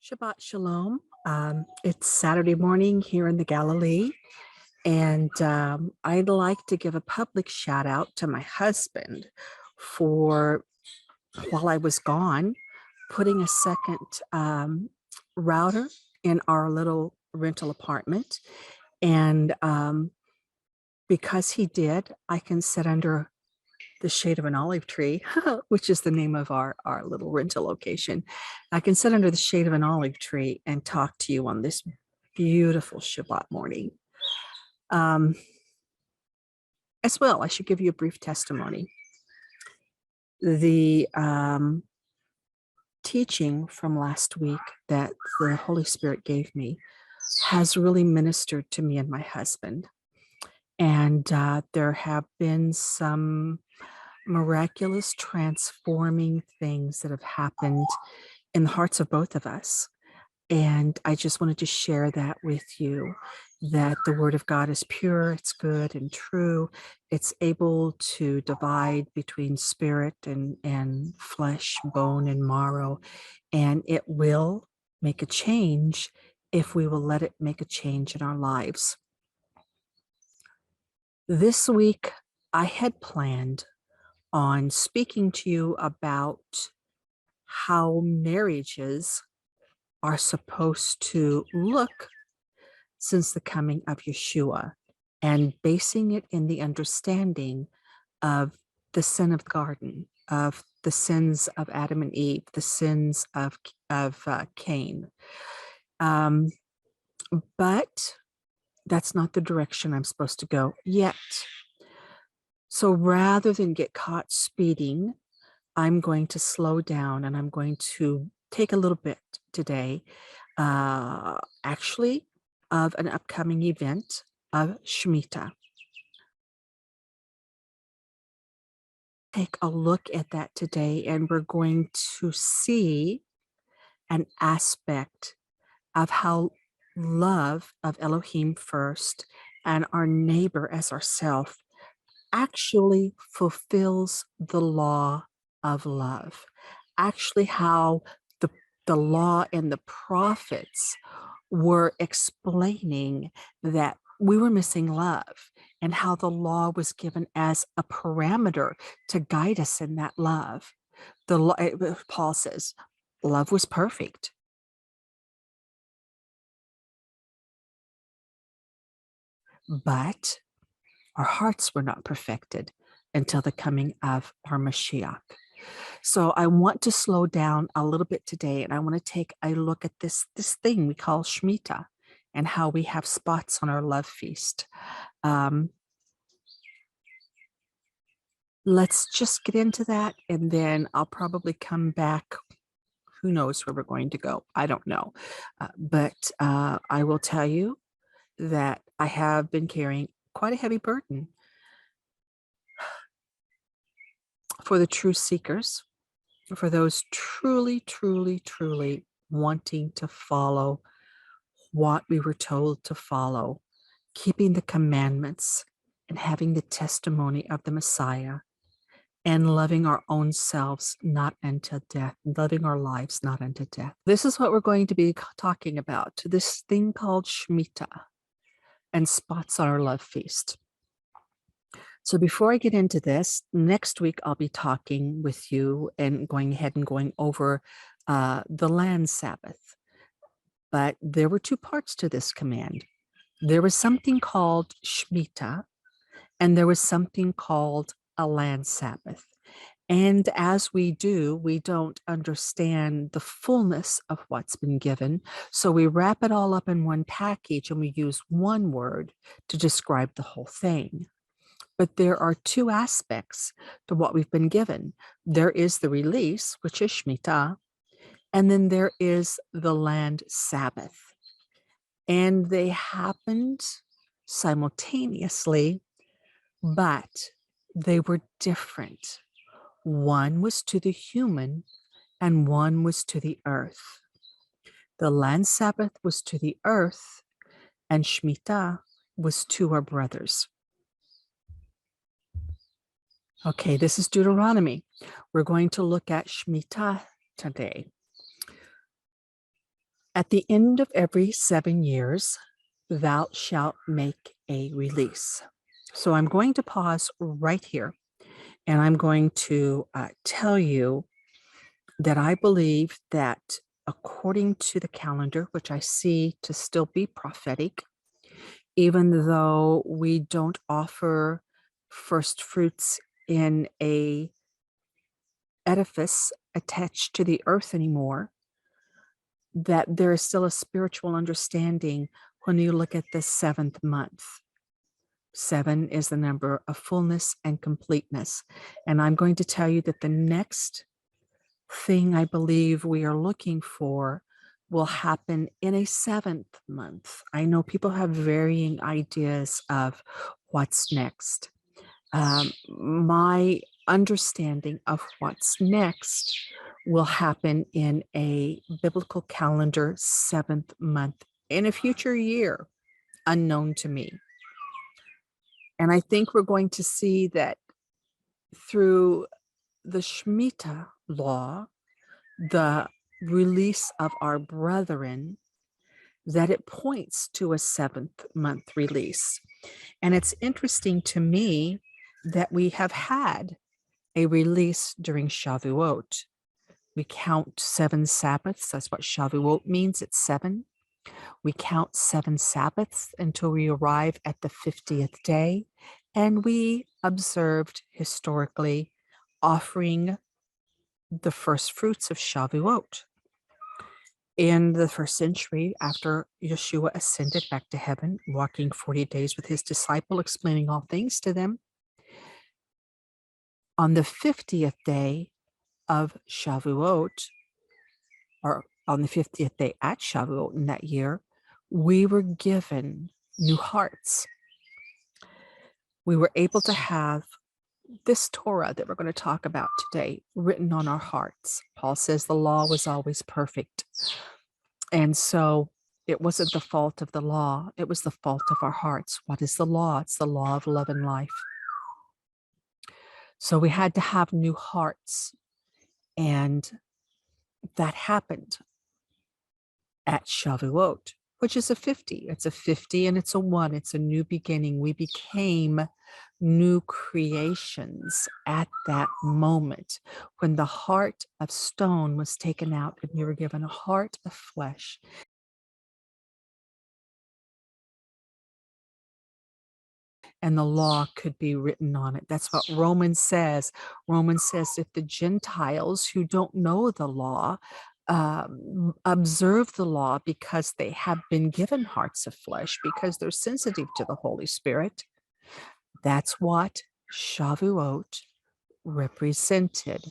Shabbat Shalom. It's Saturday morning here in the Galilee, and I'd like to give a public shout out to my husband for, while I was gone, putting a second router in our little rental apartment. And because he did, I can sit under the shade of an olive tree, which is the name of our little rental location. I can sit under the shade of an olive tree and talk to you on this beautiful Shabbat morning. As well, I should give you a brief testimony. The teaching from last week that the Holy Spirit gave me has really ministered to me and my husband. And there have been some miraculous transforming things that have happened in the hearts of both of us. And I just wanted to share that with you, that the word of God is pure, it's good and true. It's able to divide between spirit and flesh, bone and marrow, and it will make a change if we will let it make a change in our lives. This week, I had planned on speaking to you about how marriages are supposed to look since the coming of Yeshua, and basing it in the understanding of the sin of the garden, of the sins of Adam and Eve, the sins of Cain. But that's not the direction I'm supposed to go yet. So rather than get caught speeding, I'm going to slow down and I'm going to take a little bit today, actually, of an upcoming event of Shemitah. Take a look at that today, and we're going to see an aspect of how love of Elohim first and our neighbor as ourselves actually fulfills the law of love. Actually, how the law and the prophets were explaining that we were missing love, and how the law was given as a parameter to guide us in that love. The law, Paul says, love was perfect. But our hearts were not perfected until the coming of our Mashiach. So I want to slow down a little bit today, and I want to take a look at this thing we call Shmitah and how we have spots on our love feast. Let's just get into that, and then I'll probably come back. Who knows where we're going to go? I don't know. But I will tell you that I have been carrying quite a heavy burden for the true seekers, for those truly, truly, truly wanting to follow what we were told to follow, keeping the commandments and having the testimony of the Messiah, and loving our own selves not unto death, loving our lives not unto death. This is what we're going to be talking about, this thing called Shemitah and spots on our love feast. So before I get into this, next week I'll be talking with you and going ahead and going over the land Sabbath. But there were two parts to this command. There was something called Shemitah, and there was something called a land Sabbath. And as we do, we don't understand the fullness of what's been given. So we wrap it all up in one package and we use one word to describe the whole thing. But there are two aspects to what we've been given. There is the release, which is Shemitah, and then there is the land Sabbath. And they happened simultaneously, but they were different. One was to the human and one was to the earth. The land Sabbath was to the earth, and Shemitah was to our brothers. Okay, this is Deuteronomy. We're going to look at Shemitah today. At the end of every 7 years, thou shalt make a release. So I'm going to pause right here, and I'm going to tell you that I believe that according to the calendar, which I see to still be prophetic, even though we don't offer first fruits in a edifice attached to the earth anymore, that there is still a spiritual understanding when you look at the 7th month. 7 is the number of fullness and completeness. And I'm going to tell you that the next thing I believe we are looking for will happen in a 7th month. I know people have varying ideas of what's next. My understanding of what's next will happen in a biblical calendar 7th month in a future year, unknown to me. And I think we're going to see that through the Shemitah law, the release of our brethren, that it points to a 7th month release. And it's interesting to me that we have had a release during Shavuot. We count 7 Sabbaths. That's what Shavuot means. It's 7. We count 7 Sabbaths until we arrive at the 50th day. And we observed historically offering the first fruits of Shavuot. In the first century, after Yeshua ascended back to heaven, walking 40 days with his disciple, explaining all things to them, on the 50th day of Shavuot, or on the 50th day at Shavuot in that year, we were given new hearts. We were able to have this Torah that we're going to talk about today written on our hearts. Paul says the law was always perfect. And so it wasn't the fault of the law. It was the fault of our hearts. What is the law? It's the law of love and life. So we had to have new hearts. And that happened at Shavuot, which is a 50. It's a 50 and it's a 1. It's a new beginning. We became new creations at that moment when the heart of stone was taken out and we were given a heart of flesh. And the law could be written on it. That's what Romans says. Romans says if the Gentiles who don't know the law observe the law because they have been given hearts of flesh, because they're sensitive to the Holy Spirit, that's what Shavuot represented,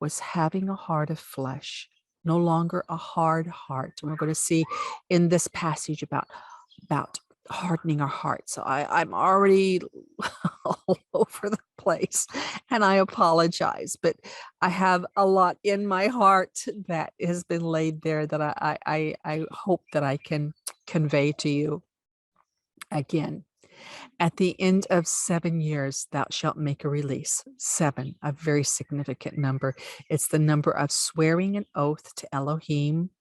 was having a heart of flesh, no longer a hard heart. And we're going to see in this passage about hardening our hearts. So I'm already all over the place and I apologize, but I have a lot in my heart that has been laid there that I hope that I can convey to you. Again, at the end of 7 years, thou shalt make a release. 7, a very significant number. It's the number of swearing an oath to Elohim.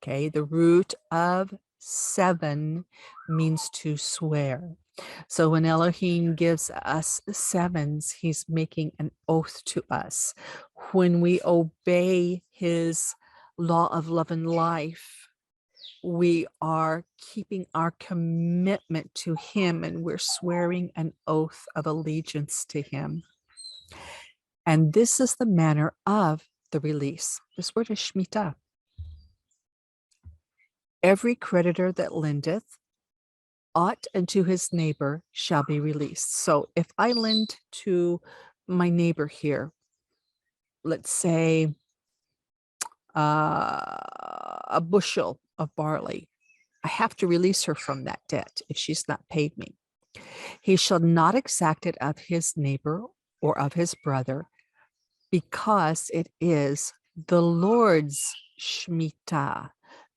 Okay, the root of 7 means to swear. So when Elohim gives us 7s, he's making an oath to us. When we obey his law of love and life, we are keeping our commitment to him and we're swearing an oath of allegiance to him. And this is the manner of the release. This word is Shmitah. Every creditor that lendeth ought unto his neighbor shall be released. So if I lend to my neighbor here, let's say a bushel of barley, I have to release her from that debt if she's not paid me. He shall not exact it of his neighbor or of his brother, because it is the Lord's Shemitah.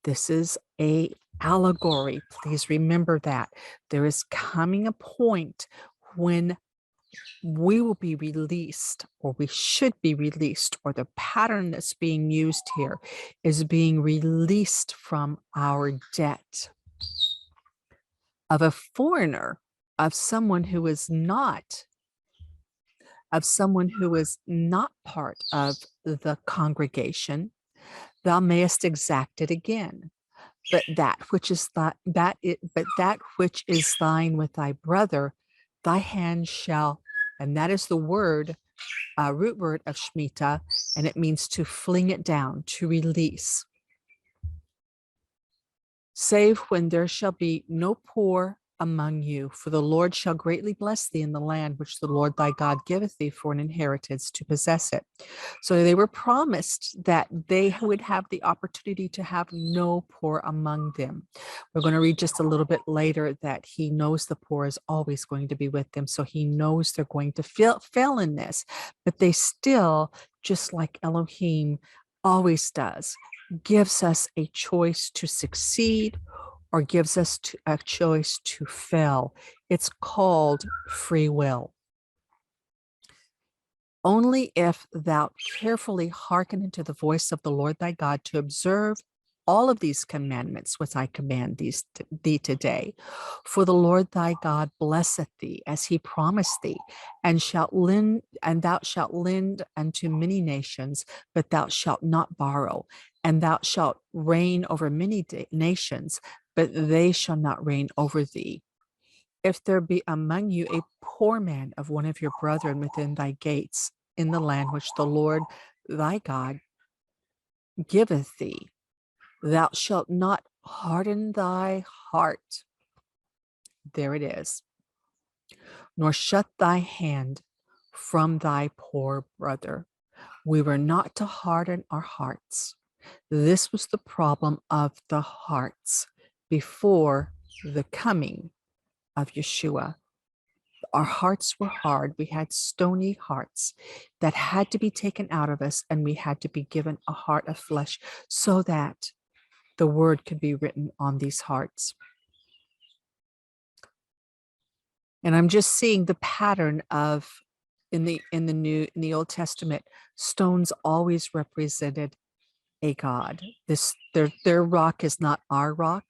This is a allegory. Please remember that. There is coming a point when we will be released, or we should be released, or the pattern that's being used here is being released from our debt of a foreigner, of someone who is not part of the congregation. Thou mayest exact it again. But that which is thine with thy brother, thy hand shall, and that is the word, root word of Shmitah, and it means to fling it down, to release. Save when there shall be no poor among you, for the Lord shall greatly bless thee in the land which the Lord thy God giveth thee for an inheritance to possess it. So they were promised that they would have the opportunity to have no poor among them. We're going to read just a little bit later that he knows the poor is always going to be with them. So he knows they're going to fail in this, but they still, just like Elohim always does, gives us a choice to succeed or gives us a choice to fail. It's called free will. Only if thou carefully hearken unto the voice of the Lord thy God to observe all of these commandments which I command thee today. For the Lord thy God blesseth thee as he promised thee, and thou shalt lend unto many nations, but thou shalt not borrow, and thou shalt reign over many nations, but they shall not reign over thee. If there be among you a poor man of one of your brethren within thy gates in the land which the Lord thy God giveth thee, thou shalt not harden thy heart. There it is. Nor shut thy hand from thy poor brother. We were not to harden our hearts. This was the problem of the hearts before the coming of Yeshua. Our hearts were hard. We had stony hearts that had to be taken out of us, and we had to be given a heart of flesh so that the word could be written on these hearts. And I'm just seeing the pattern of in the Old Testament, stones always represented a god. Their rock is not our rock.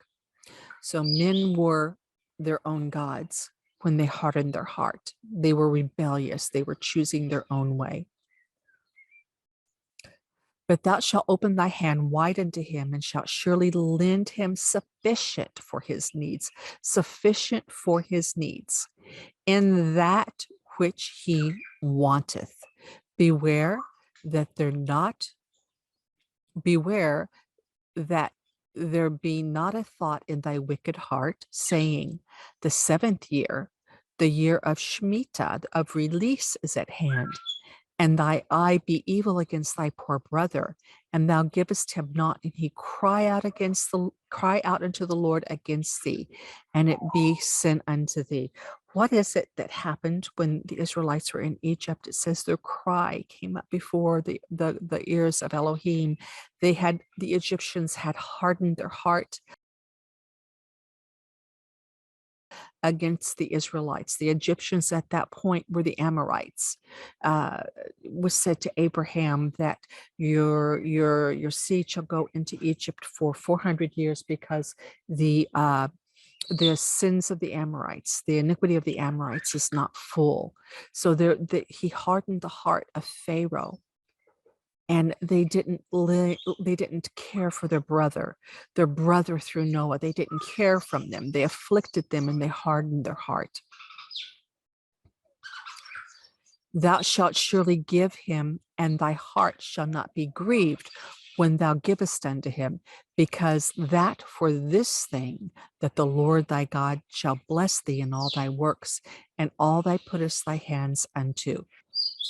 So men were their own gods when they hardened their heart. They were rebellious. They were choosing their own way. But thou shalt open thy hand wide unto him, and shalt surely lend him sufficient for his needs, in that which he wanteth. Beware that there be not a thought in thy wicked heart, saying, the 7th year, the year of Shemitah, of release, is at hand, and thy eye be evil against thy poor brother, and thou givest him not, and he cry out unto the Lord against thee, and it be sin unto thee. What is it that happened when the Israelites were in Egypt? It says their cry came up before the ears of Elohim. The Egyptians had hardened their heart against the Israelites. The Egyptians at that point were the Amorites. Was said to Abraham that your seed shall go into Egypt for 400 years because the sins of the Amorites, the iniquity of the Amorites is not full. So he hardened the heart of Pharaoh, and they didn't care for their brother through Noah. They didn't care from them. They afflicted them, and they hardened their heart. Thou shalt surely give him, and thy heart shall not be grieved when thou givest unto him, because that for this thing that the Lord thy God shall bless thee in all thy works, and all thy puttest thy hands unto.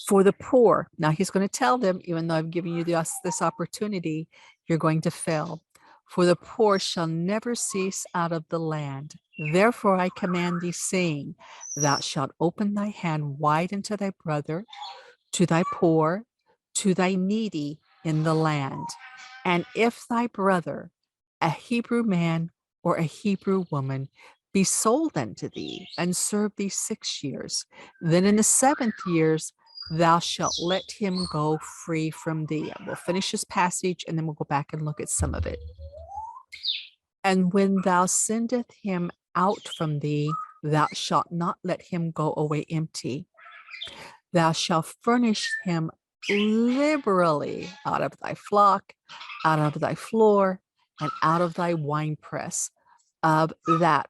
For the poor, now he's going to tell them, even though I've given you this opportunity, you're going to fail. For the poor shall never cease out of the land. Therefore I command thee, saying, thou shalt open thy hand wide unto thy brother, to thy poor, to thy needy in the land. And if thy brother, a Hebrew man or a Hebrew woman, be sold unto thee, and serve thee 6 years. Then in the 7th years thou shalt let him go free from thee. We'll finish this passage and then we'll go back and look at some of it. And when thou sendeth him out from thee, thou shalt not let him go away empty. Thou shalt furnish him liberally out of thy flock, out of thy floor, and out of thy winepress, of that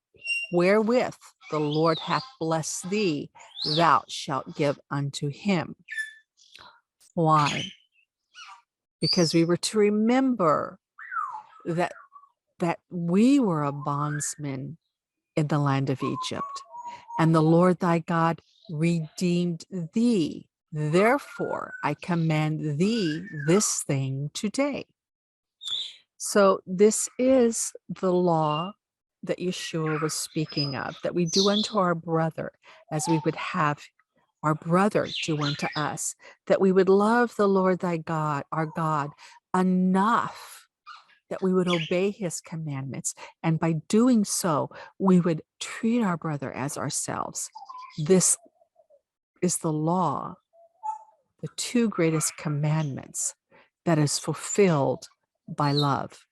wherewith the Lord hath blessed thee, thou shalt give unto him. Why? Because we were to remember that we were a bondsman in the land of Egypt, and the Lord thy God redeemed thee. Therefore, I command thee this thing today. So this is the law that Yeshua was speaking of, that we do unto our brother as we would have our brother do unto us, that we would love the Lord thy God, our God, enough that we would obey his commandments. And by doing so, we would treat our brother as ourselves. This is the law, the 2 greatest commandments that is fulfilled by love.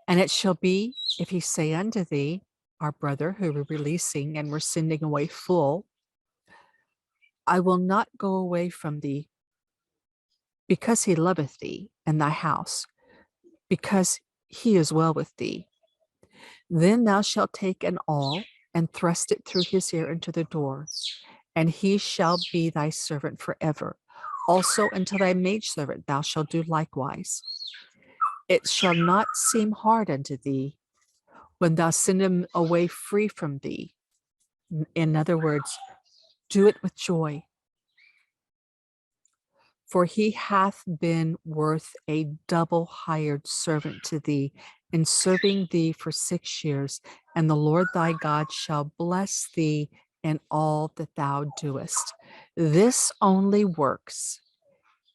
And it shall be, if he say unto thee, our brother who we're releasing and we're sending away full, I will not go away from thee, because he loveth thee and thy house, because he is well with thee. Then thou shalt take an awl and thrust it through his ear into the door, and he shall be thy servant forever. Also unto thy maidservant thou shalt do likewise. It shall not seem hard unto thee when thou send him away free from thee. In other words, do it with joy. For he hath been worth a double hired servant to thee, in serving thee for 6 years, and the Lord thy God shall bless thee in all that thou doest. This only works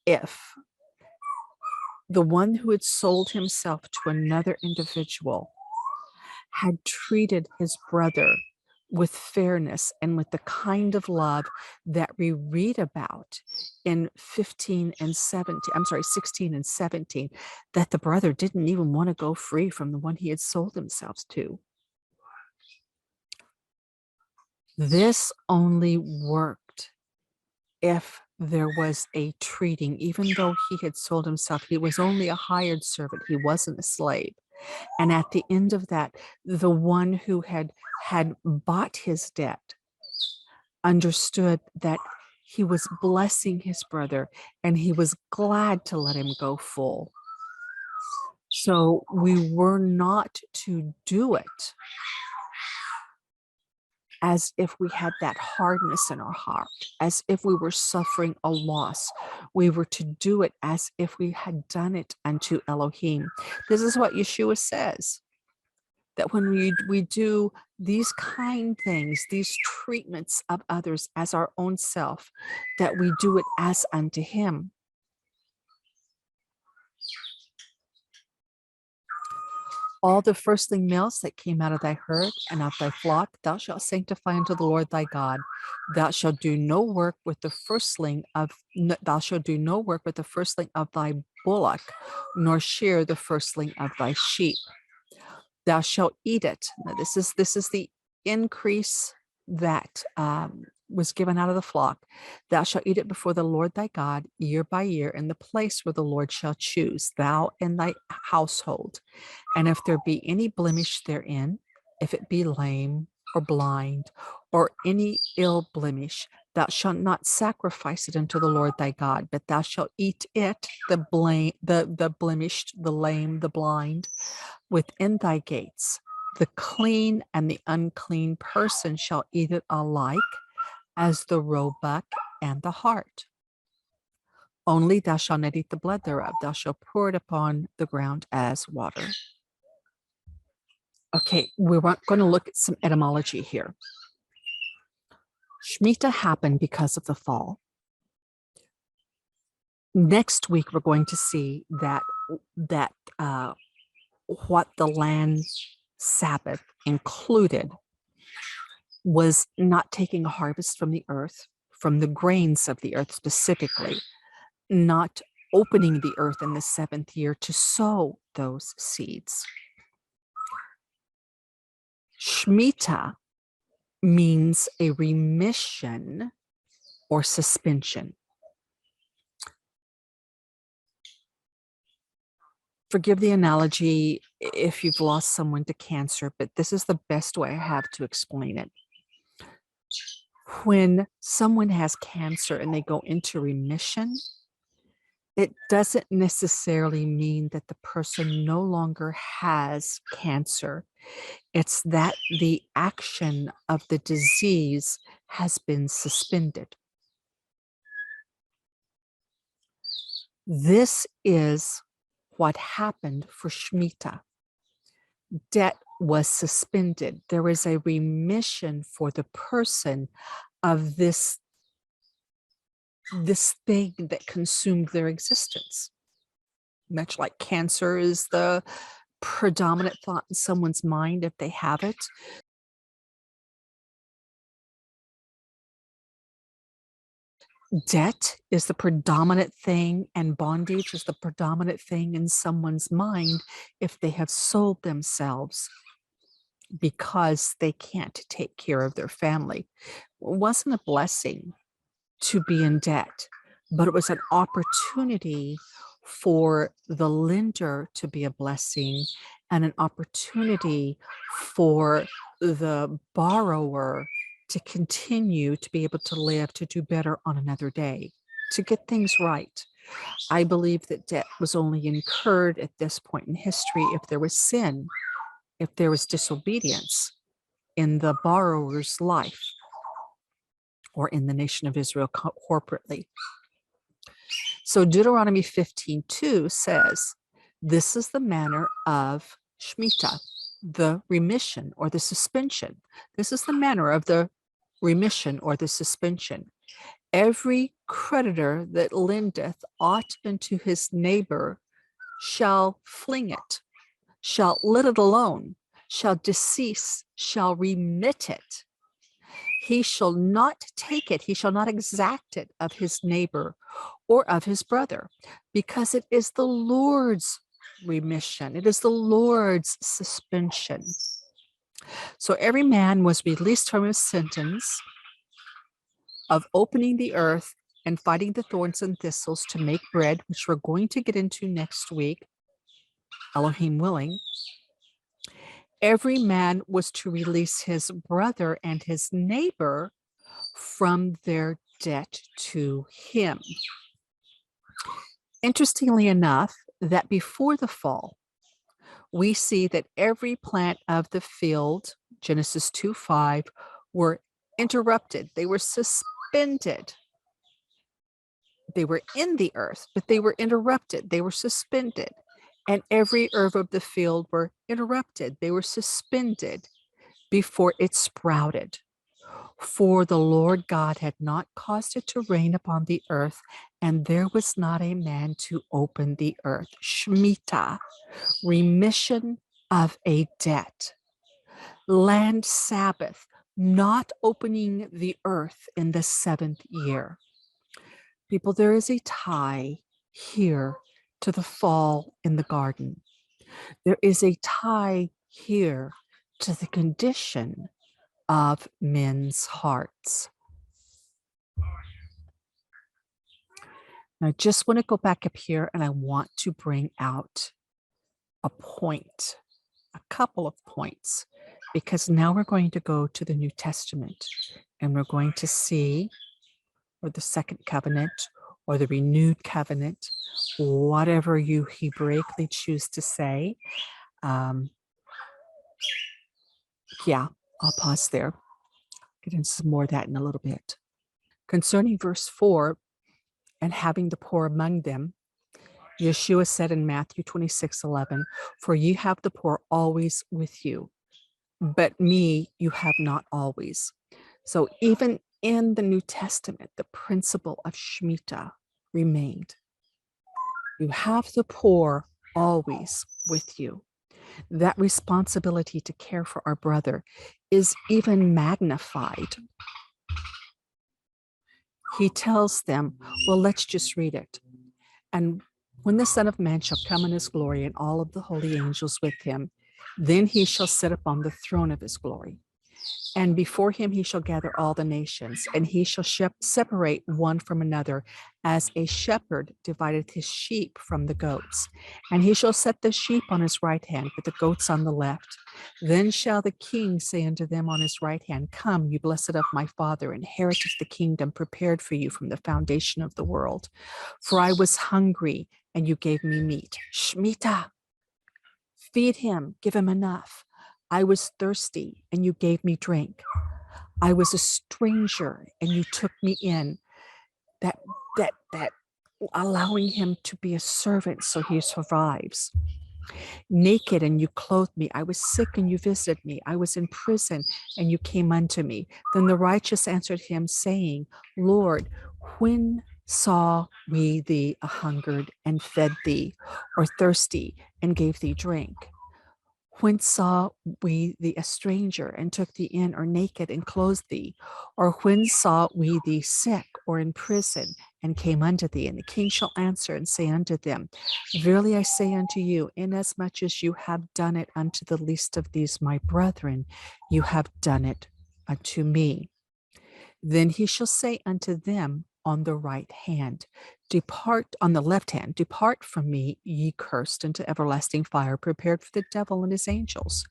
if the one who had sold himself to another individual had treated his brother with fairness and with the kind of love that we read about in 16 and 17, that the brother didn't even want to go free from the one he had sold himself to. This only worked if there was a treating. Even though he had sold himself, he was only a hired servant, he wasn't a slave. And at the end of that, the one who had bought his debt understood that he was blessing his brother and he was glad to let him go full. So we were not to do it as if we had that hardness in our heart, as if we were suffering a loss. We were to do it as if we had done it unto Elohim. This is what Yeshua says, that when we do these kind things, these treatments of others as our own self, that we do it as unto him. All the firstling males that came out of thy herd and of thy flock, thou shalt sanctify unto the Lord thy God. Thou shalt do no work with the firstling of thy bullock, nor shear the firstling of thy sheep. Thou shalt eat it. Now, this is the increase that was given out of the flock. Thou shalt eat it before the Lord thy God year by year in the place where the Lord shall choose, thou and thy household. And if there be any blemish therein, if it be lame or blind or any ill blemish, thou shalt not sacrifice it unto the Lord thy God, but thou shalt eat it, the blemished, the lame, the blind, within thy gates. The clean and the unclean person shall eat it alike, as the roebuck and the hart. Only thou shalt not eat the blood thereof. Thou shalt pour it upon the ground as water. Okay, we're going to look at some etymology here. Shemitah happened because of the fall. Next week, we're going to see that what the land Sabbath included was not taking a harvest from the earth, from the grains of the earth specifically, not opening the earth in the 7th year to sow those seeds. Shemitah means a remission or suspension. Forgive the analogy if you've lost someone to cancer, but this is the best way I have to explain it. When someone has cancer and they go into remission, it doesn't necessarily mean that the person no longer has cancer. It's that the action of the disease has been suspended. This is what happened for Shmitah. Debt was suspended. There is a remission for the person of this thing that consumed their existence. Much like cancer is the predominant thought in someone's mind if they have it. Debt is the predominant thing, and bondage is the predominant thing in someone's mind if they have sold themselves because they can't take care of their family. It wasn't a blessing to be in debt, but it was an opportunity for the lender to be a blessing and an opportunity for the borrower to continue to be able to live, to do better on another day, to get things right. I believe that debt was only incurred at this point in history if there was sin, if there was disobedience in the borrower's life or in the nation of Israel corporately. So Deuteronomy 15:2 says, this is the manner of Shemitah, the remission or the suspension. This is the manner of the remission or the suspension. Every creditor that lendeth aught unto his neighbor shall fling it, shall let it alone, shall decease, shall remit it. He shall not take it, he shall not exact it of his neighbor or of his brother, because it is the Lord's remission. It is the Lord's suspension. So every man was released from his sentence of opening the earth and fighting the thorns and thistles to make bread, which we're going to get into next week, Elohim willing. Every man was to release his brother and his neighbor from their debt to him. Interestingly enough, that before the fall, we see that every plant of the field, Genesis 2:5, were interrupted. They were suspended. They were in the earth, but they were interrupted. They were suspended. And every herb of the field were interrupted. They were suspended before it sprouted. For the Lord God had not caused it to rain upon the earth, and there was not a man to open the earth. Shemitah, remission of a debt. Land Sabbath, not opening the earth in the 7th year. People, there is a tie here to the fall in the garden. There is a tie here to the condition of men's hearts. Now, I just want to go back up here and I want to bring out a point, a couple of points, because now we're going to go to the New Testament and we're going to see, or the second covenant, or the renewed covenant, whatever you Hebraically choose to say. Yeah, I'll pause there. Get into some more of that in a little bit. Concerning verse 4, and having the poor among them, Yeshua said in Matthew 26:11, for ye have the poor always with you, but me you have not always. So even in the New Testament, the principle of Shemitah remained. You have the poor always with you. That responsibility to care for our brother is even magnified. He tells them, well, let's just read it. And when the Son of Man shall come in his glory and all of the holy angels with him, then he shall sit upon the throne of his glory. And before him he shall gather all the nations, and he shall separate one from another, as a shepherd divideth his sheep from the goats. And he shall set the sheep on his right hand, but the goats on the left. Then shall the king say unto them on his right hand, Come, you blessed of my Father, inherit the kingdom prepared for you from the foundation of the world. For I was hungry, and you gave me meat. Shmitah, feed him, give him enough. I was thirsty, and you gave me drink. I was a stranger, and you took me in. That allowing him to be a servant so he survives. Naked, and you clothed me. I was sick, and you visited me. I was in prison, and you came unto me. Then the righteous answered him, saying, Lord, when saw we thee a hungered and fed thee, or thirsty and gave thee drink? When saw we thee a stranger and took thee in, or naked and clothed thee? Or when saw we thee sick or in prison and came unto thee? And the king shall answer and say unto them, Verily I say unto you, inasmuch as you have done it unto the least of these my brethren, you have done it unto me. Then he shall say unto them on the right hand, on the left hand, depart from me, ye cursed, into everlasting fire, prepared for the devil and his angels.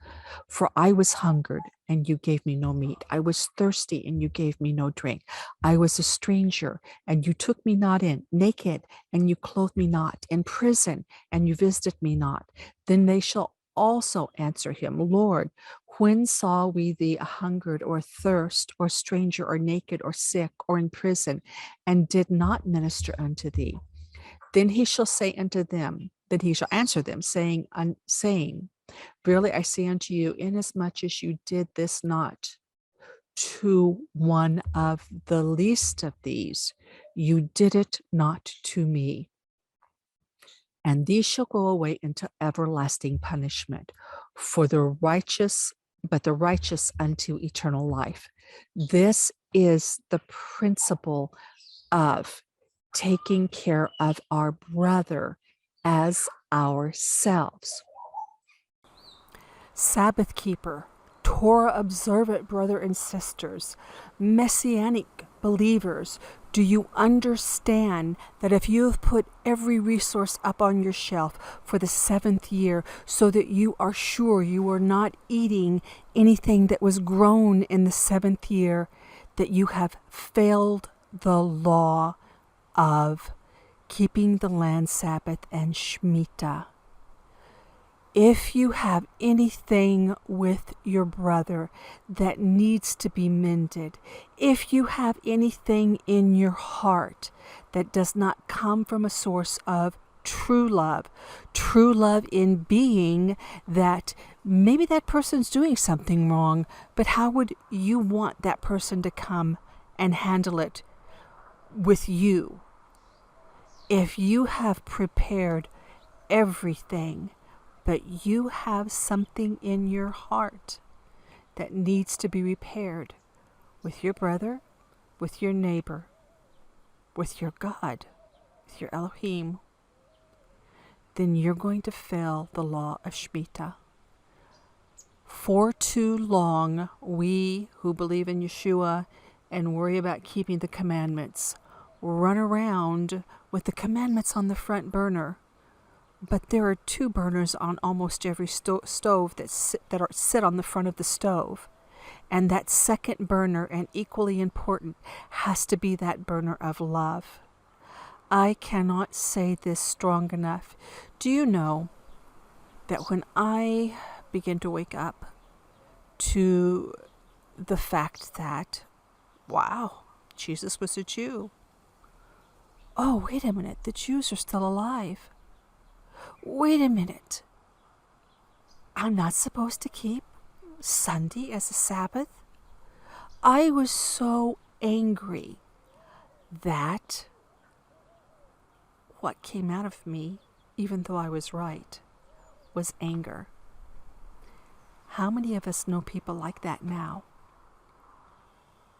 For I was hungered, and you gave me no meat. I was thirsty, and you gave me no drink. I was a stranger, and you took me not in, naked, and you clothed me not, in prison, and you visited me not. Then they shall also answer him, Lord, when saw we thee a hungered or thirst or stranger or naked or sick or in prison, and did not minister unto thee? Then he shall say unto them, then he shall answer them, saying, Verily I say unto you, inasmuch as you did this not to one of the least of these, you did it not to me. And these shall go away into everlasting punishment, but the righteous unto eternal life. This is the principle of taking care of our brother as ourselves. Sabbath keeper, Torah observant brother and sisters, Messianic believers, do you understand that if you have put every resource up on your shelf for the 7th year so that you are sure you are not eating anything that was grown in the 7th year, that you have failed the law of keeping the land Sabbath and Shemitah? If you have anything with your brother that needs to be mended, if you have anything in your heart that does not come from a source of true love in being that maybe that person's doing something wrong, but how would you want that person to come and handle it with you? If you have prepared everything, but you have something in your heart that needs to be repaired with your brother, with your neighbor, with your God, with your Elohim, then you're going to fail the law of Shemitah. For too long, we who believe in Yeshua and worry about keeping the commandments run around with the commandments on the front burner. But there are 2 burners on almost every stove that sit on the front of the stove. And that second burner, and equally important, has to be that burner of love. I cannot say this strong enough. Do you know that when I begin to wake up to the fact that, wow, Jesus was a Jew. Oh, wait a minute, the Jews are still alive. Wait a minute. I'm not supposed to keep Sunday as a Sabbath? I was so angry that what came out of me, even though I was right, was anger. How many of us know people like that now?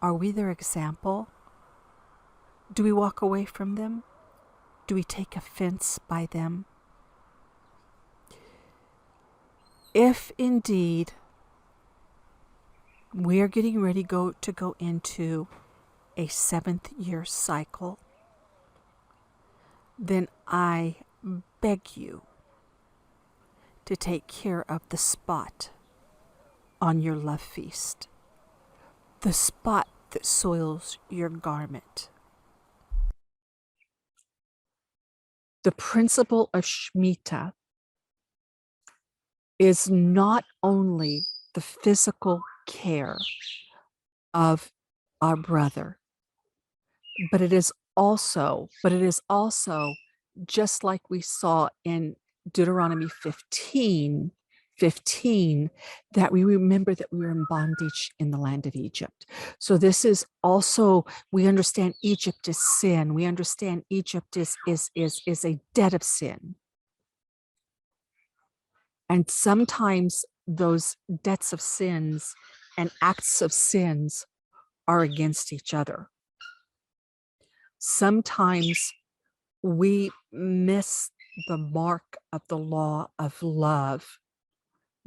Are we their example? Do we walk away from them? Do we take offense by them? If indeed we are getting ready to go into a 7th year cycle, then I beg you to take care of the spot on your love feast, the spot that soils your garment. The principle of Shmitah is not only the physical care of our brother, but it is also just like we saw in Deuteronomy 15, that we remember that we were in bondage in the land of Egypt. So this is also, we understand Egypt is sin. We understand Egypt is a debt of sin. And sometimes those debts of sins and acts of sins are against each other. Sometimes we miss the mark of the law of love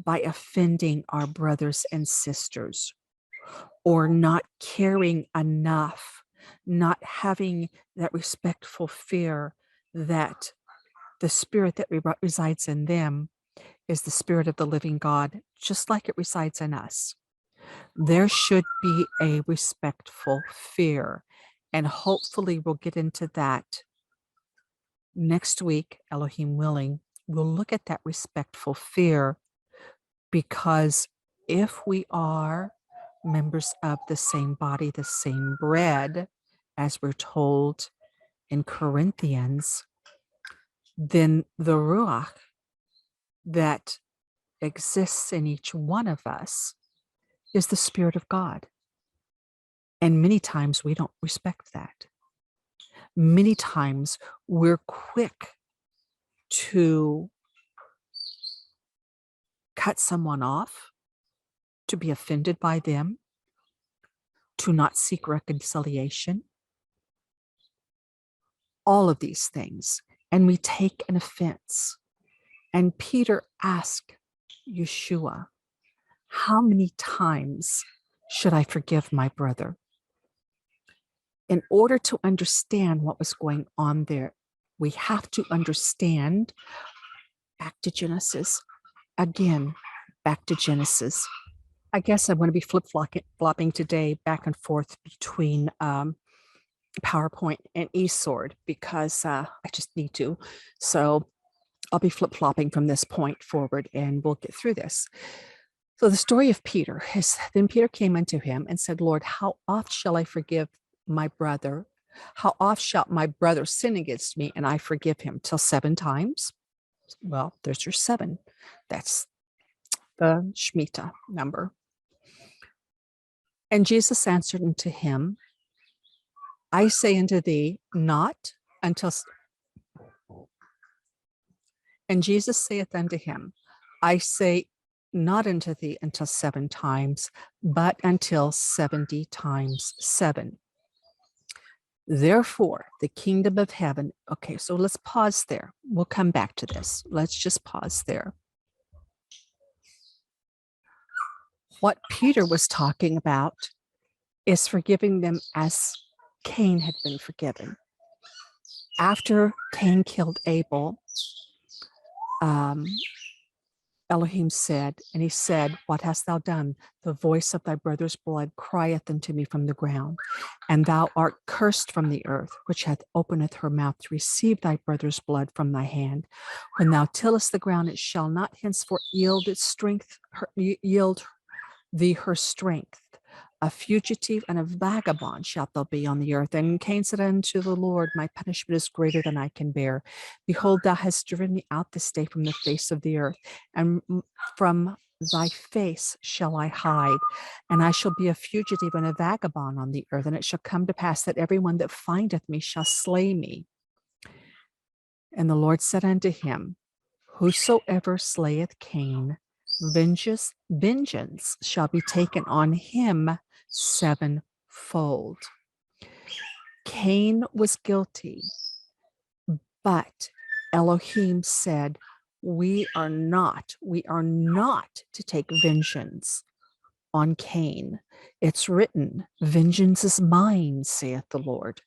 by offending our brothers and sisters, or not caring enough, not having that respectful fear that the spirit that resides in them is the spirit of the living God, just like it resides in us. There should be a respectful fear, and hopefully we'll get into that next week, Elohim willing. We'll look at that respectful fear, because if we are members of the same body, the same bread, as we're told in Corinthians, then the Ruach that exists in each one of us is the Spirit of God. And many times we don't respect that. Many times we're quick to cut someone off, to be offended by them, to not seek reconciliation, all of these things. And we take an offense. And Peter asked Yeshua, how many times should I forgive my brother? In order to understand what was going on there, we have to understand, back to Genesis. Again, back to Genesis. I guess I'm going to be flip-flopping today back and forth between PowerPoint and eSword, because I just need to. So I'll be flip-flopping from this point forward, and we'll get through this. So the story of Peter is, then Peter came unto him and said, Lord, how oft shall I forgive my brother? How oft shall my brother sin against me and I forgive him? Till 7 times? Well, there's your 7. That's the Shemitah number. And Jesus answered unto him, I say unto thee, not until... And Jesus saith unto him, I say not unto thee until 7 times, but until 70 times 7. Therefore, the kingdom of heaven... Okay, so let's pause there. We'll come back to this. Let's just pause there. What Peter was talking about is forgiving them as Cain had been forgiven. After Cain killed Abel, Elohim said, and he said, what hast thou done? The voice of thy brother's blood crieth unto me from the ground, and thou art cursed from the earth, which hath openeth her mouth to receive thy brother's blood from thy hand. When thou tillest the ground, it shall not henceforth yield its strength, yield thee her strength. A fugitive and a vagabond shalt thou be on the earth. And Cain said unto the Lord, my punishment is greater than I can bear. Behold, thou hast driven me out this day from the face of the earth, and from thy face shall I hide, and I shall be a fugitive and a vagabond on the earth. And it shall come to pass that everyone that findeth me shall slay me. And the Lord said unto him, whosoever slayeth Cain vengeance shall be taken on him sevenfold. Cain was guilty, but Elohim said, we are not to take vengeance on Cain. It's written, vengeance is mine, saith the Lord.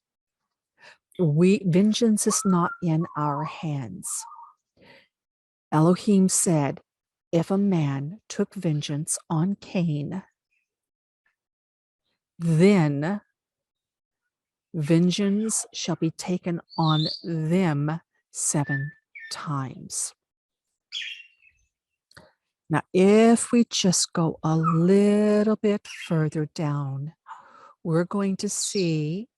Vengeance is not in our hands. Elohim said, if a man took vengeance on Cain, then vengeance shall be taken on them 7 times. Now, if we just go a little bit further down, we're going to see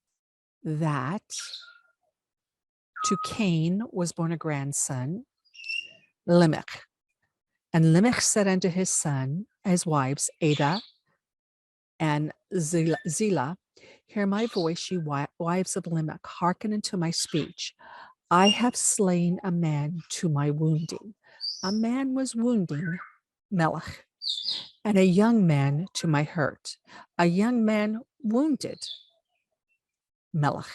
that to Cain was born a grandson, Lamech. And Lamech said unto his wives, Ada and Zillah, hear my voice, ye wives of Lamech, hearken unto my speech. I have slain a man to my wounding. A man was wounding Melech, and a young man to my hurt. A young man wounded Melech.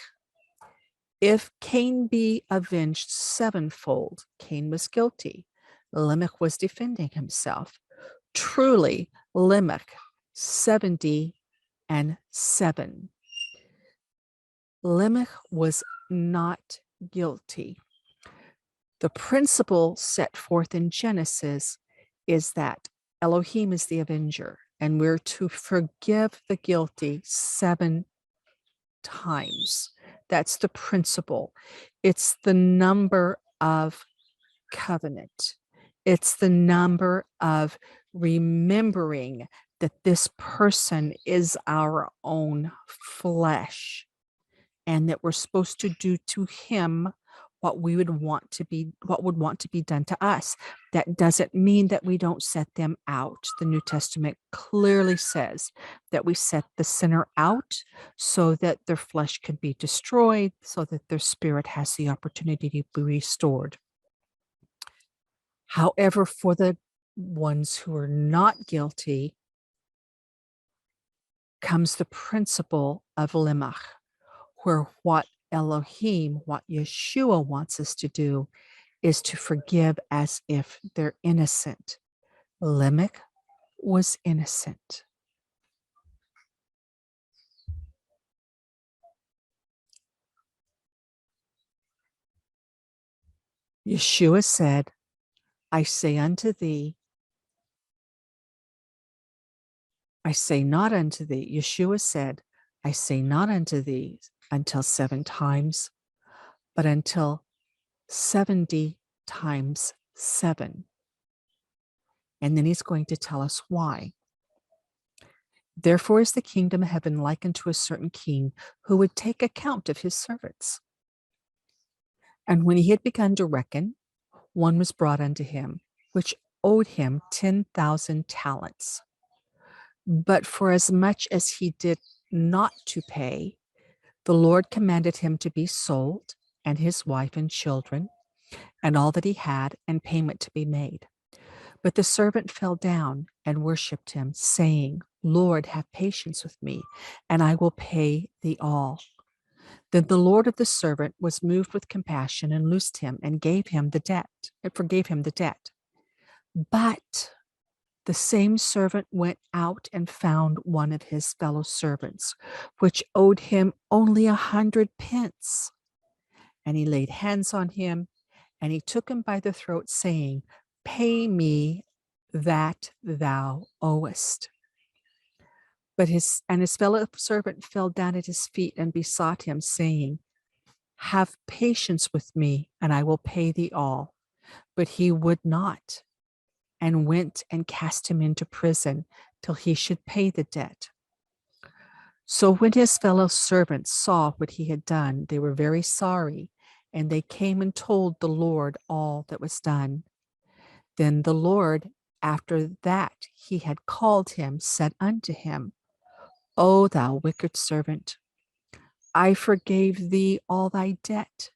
If Cain be avenged sevenfold, Cain was guilty. Lamech was defending himself. Truly, Lamech, 70 and 7. Lamech was not guilty. The principle set forth in Genesis is that Elohim is the avenger, and we're to forgive the guilty 7 times. That's the principle. It's the number of covenant. It's the number of remembering that this person is our own flesh, and that we're supposed to do to him what would want to be done to us. That doesn't mean that we don't set them out. The New Testament clearly says that we set the sinner out so that their flesh can be destroyed, so that their spirit has the opportunity to be restored. However, for the ones who are not guilty comes the principle of Lamech, where what Elohim, what Yeshua wants us to do is to forgive as if they're innocent. Lamech was innocent. Yeshua said, I say unto thee, I say not unto thee. Yeshua said, I say not unto thee until 7 times, but until 70 times 7. And then he's going to tell us why. Therefore is the kingdom of heaven like unto a certain king who would take account of his servants. And when he had begun to reckon, one was brought unto him, which owed him 10,000 talents. But for as much as he did not to pay, the Lord commanded him to be sold, and his wife and children, and all that he had, and payment to be made. But the servant fell down and worshipped him, saying, Lord, have patience with me, and I will pay thee all. Then the Lord of the servant was moved with compassion and loosed him and forgave him the debt. But the same servant went out and found one of his fellow servants, which owed him only 100 pence. And he laid hands on him, and he took him by the throat, saying, Pay me that thou owest. But his fellow servant fell down at his feet and besought him, saying, Have patience with me, and I will pay thee all. But he would not, and went and cast him into prison till he should pay the debt. So when his fellow servants saw what he had done, they were very sorry, and they came and told the Lord all that was done. Then the Lord, after that he had called him, said unto him, O thou wicked servant, I forgave thee all thy debt,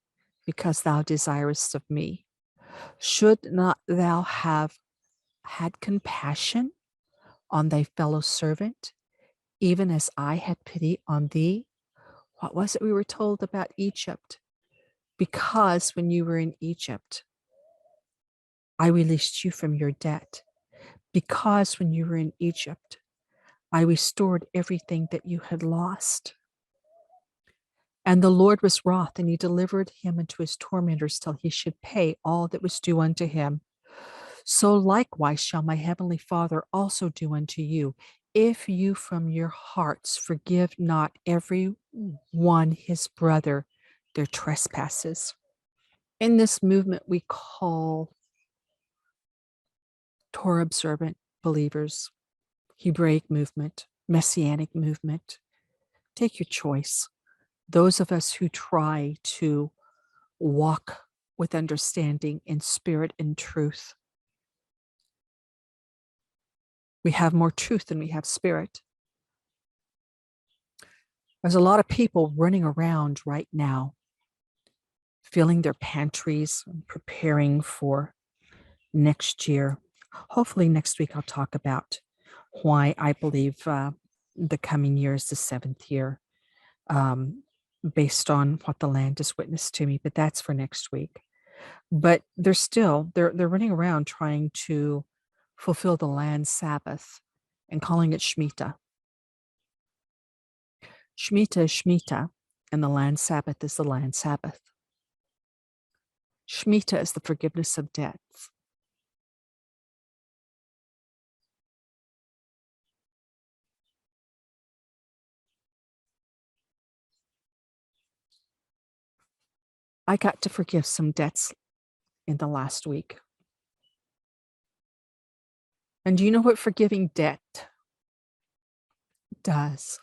because thou desirest of me. Should not thou have had compassion on thy fellow servant, even as I had pity on thee. What was it we were told about Egypt? Because when you were in Egypt, I released you from your debt. Because when you were in Egypt, I restored everything that you had lost. And the Lord was wroth, and he delivered him into his tormentors till he should pay all that was due unto him. So likewise shall my heavenly Father also do unto you, if you from your hearts forgive not every one his brother their trespasses. In this movement we call Torah observant believers, Hebraic movement, Messianic movement. Take your choice. Those of us who try to walk with understanding in spirit and truth. We have more truth than we have spirit. There's a lot of people running around right now, filling their pantries and preparing for next year. Hopefully next week I'll talk about why I believe the coming year is the 7th year, based on what the land has witnessed to me, but that's for next week. But they're running around trying to fulfill the land Sabbath and calling it Shmitah. Shemitah is Shmitah, and the land Sabbath is the land Sabbath. Shemitah is the forgiveness of debts. I got to forgive some debts in the last week. And do you know what forgiving debt does?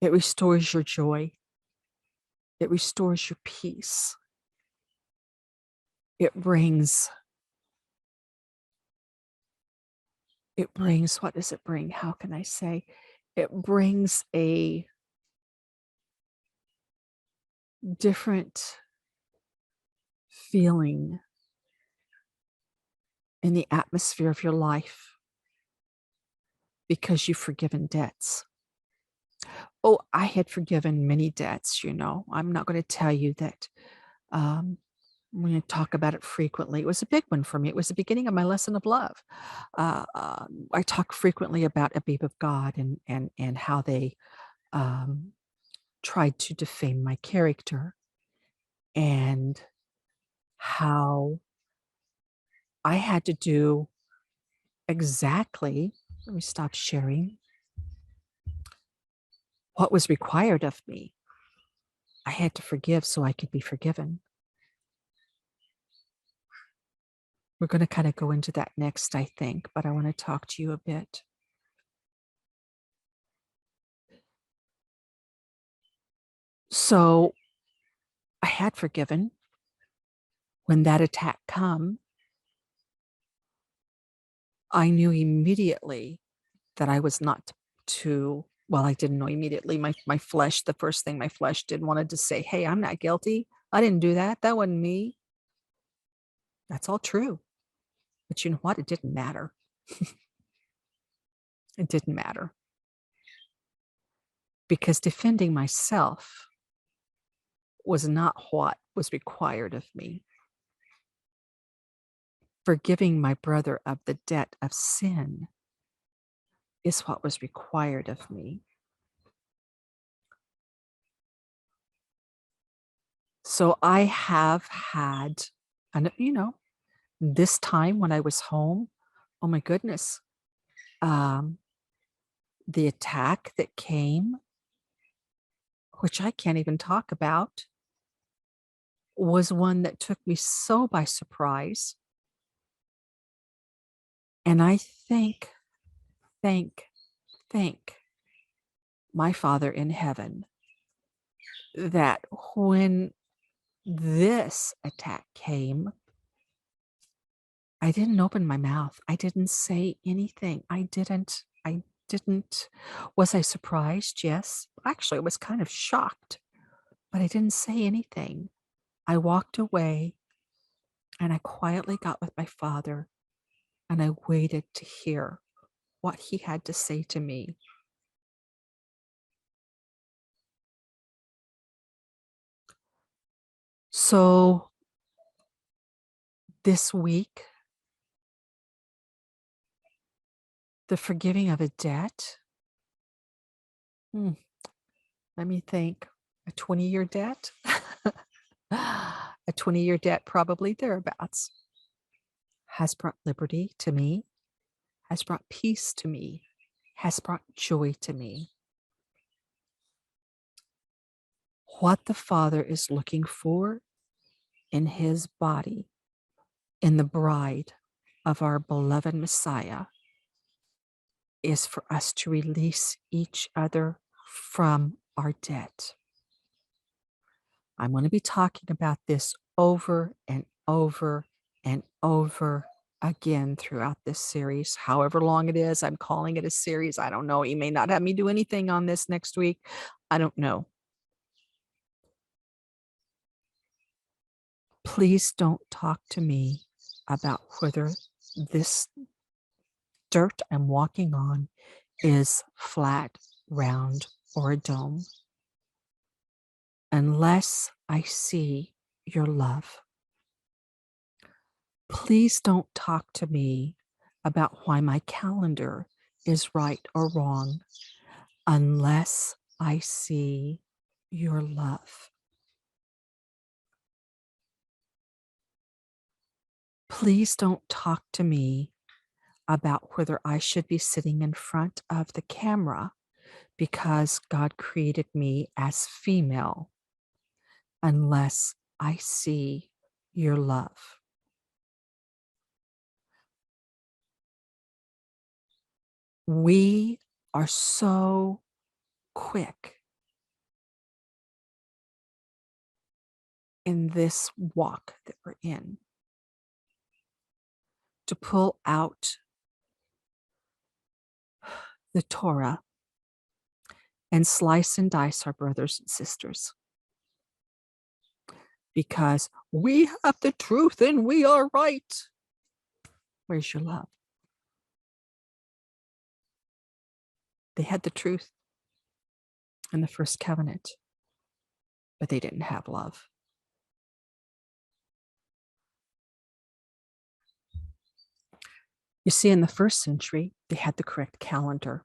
It restores your joy. It restores your peace. It brings, what does it bring? How can I say? It brings a different feeling in the atmosphere of your life because you've forgiven debts. Oh, I had forgiven many debts, you know. I'm not going to tell you that. I'm going to talk about it frequently. It was a big one for me. It was the beginning of my lesson of love. I talk frequently about a babe of God and how they tried to defame my character and how I had to do exactly, let me stop sharing, what was required of me. I had to forgive so I could be forgiven. We're going to kind of go into that next, I think, but I want to talk to you a bit. So I had forgiven. When that attack come, I knew immediately that I was not to, well, I didn't know immediately. My flesh, the first thing my flesh did wanted to say, hey, I'm not guilty. I didn't do that. That wasn't me. That's all true. But you know what? It didn't matter. It didn't matter. Because defending myself was not what was required of me. Forgiving my brother of the debt of sin is what was required of me. So I have had, and you know, this time when I was home, oh my goodness, the attack that came, which I can't even talk about, was one that took me so by surprise. And I thank my Father in heaven that when this attack came, I didn't open my mouth. I didn't say anything. I didn't. Was I surprised? Yes. Actually, I was kind of shocked, but I didn't say anything. I walked away And I quietly got with my father and I waited to hear what he had to say to me. So this week, the forgiving of a debt, let me think, a 20-year debt? A 20-year debt, probably thereabouts, has brought liberty to me, has brought peace to me, has brought joy to me. What the Father is looking for in his body, in the bride of our beloved Messiah, is for us to release each other from our debt. I'm going to be talking about this over and over and over again throughout this series. However long it is, I'm calling it a series. I don't know. You may not have me do anything on this next week. I don't know. Please don't talk to me about whether this dirt I'm walking on is flat, round, or a dome, unless I see your love. Please don't talk to me about why my calendar is right or wrong, unless I see your love. Please don't talk to me about whether I should be sitting in front of the camera because God created me as female, unless I see your love. We are so quick in this walk that we're in to pull out the Torah and slice and dice our brothers and sisters because we have the truth and we are right. Where's your love? They had the truth in the first covenant, but they didn't have love. You see, in the first century, they had the correct calendar,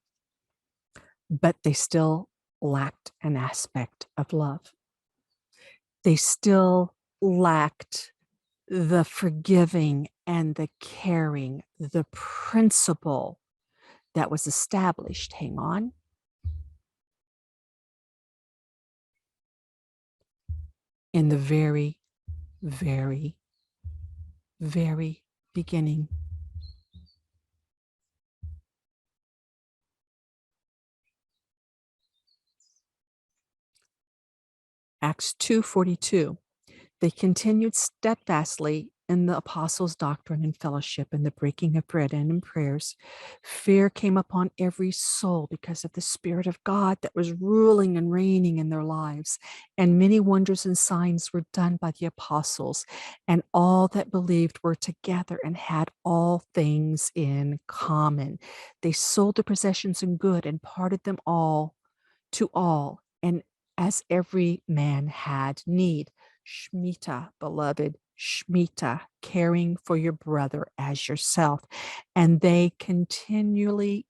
but they still lacked an aspect of love. They still lacked the forgiving and the caring, the principle that was established. Hang on. In the very, very, very beginning. Acts 2:42. They continued steadfastly in the apostles' doctrine and fellowship and the breaking of bread and in prayers. Fear came upon every soul because of the Spirit of God that was ruling and reigning in their lives. And many wonders and signs were done by the apostles, and all that believed were together and had all things in common. They sold their possessions and good and parted them all to all, and as every man had need. Shmitah, beloved, Shmitah, caring for your brother as yourself. And they continuing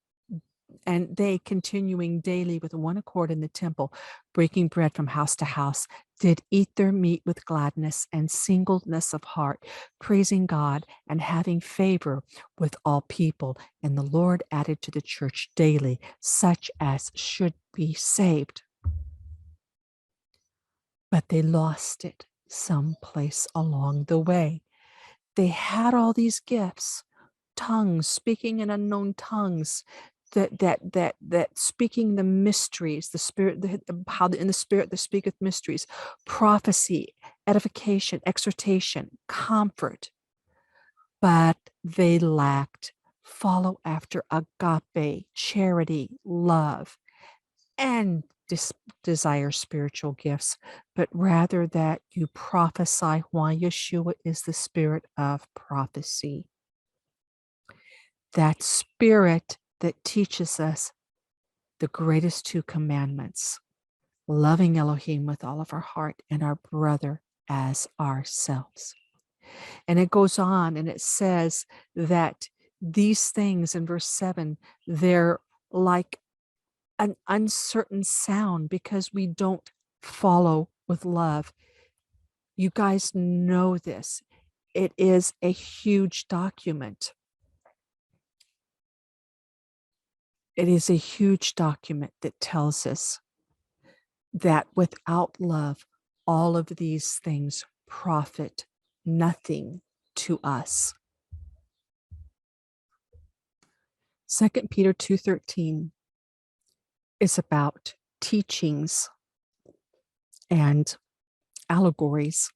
daily with one accord in the temple, breaking bread from house to house, did eat their meat with gladness and singleness of heart, praising God and having favor with all people. And the Lord added to the church daily such as should be saved. But they lost it someplace along the way. They had all these gifts, tongues, speaking in unknown tongues, that speaking the mysteries, the Spirit, how in the Spirit that speaketh mysteries, prophecy, edification, exhortation, comfort. But they lacked follow after agape, charity, love. and desire spiritual gifts, but rather that you prophesy, why Yeshua is the spirit of prophecy. That spirit that teaches us the greatest two commandments, loving Elohim with all of our heart and our brother as ourselves. And it goes on and it says that these things in verse 7, they're like an uncertain sound because we don't follow with love. You guys know this. It is a huge document. It is a huge document that tells us that without love, all of these things profit nothing to us. 2 Peter 2:13 is about teachings and allegories,